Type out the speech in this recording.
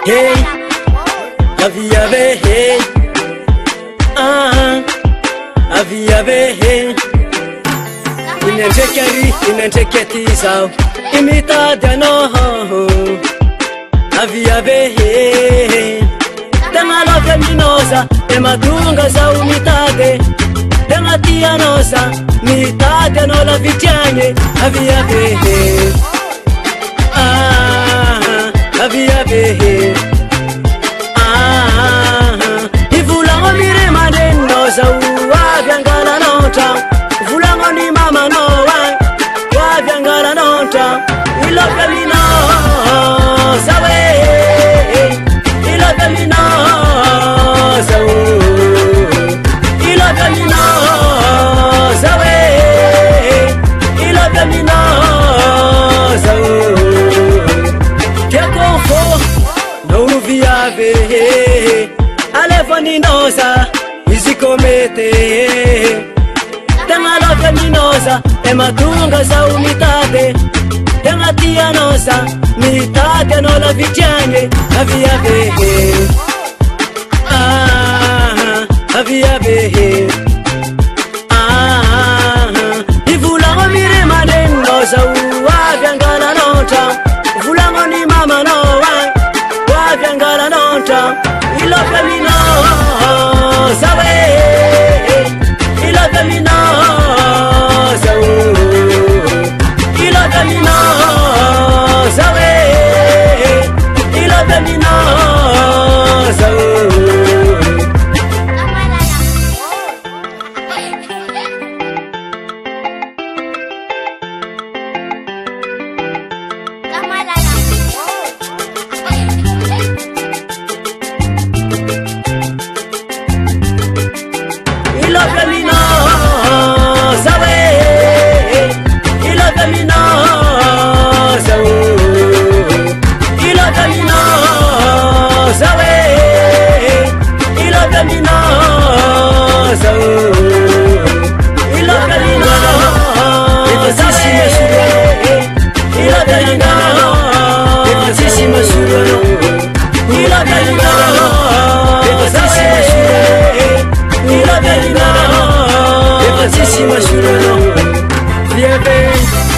Hey, la vie avait hey, la vie avait hey. Inentekeri, inenteketiza, imita dano. La vie avait hey, tema la feminosa, tema tunga za unitate, tema tianosa, mitate no la vitiane. La vie avait hey, la vie avait hey. Ivulango mire maneno za uwavyangala nota, Ivulango ni mama noa, wavyangala nota. Ilope mino zawe, ilope mino zawe, ilope mino zawe, ilope mino zawe. Kekonfo no viave, alefoni nosa, isikomete. Tenga lope minosa, ematunga za unitate. Tenga tia nosa, mitate no la vitiane. Aviave, aviave, Ivulango mire maneno za uwavyangala nota, Ivulango ni mama noa, wavyangala nota. Ilope mino zawe, ilope mino zawe, ilope mino zawe, ilope mino zawe. Vive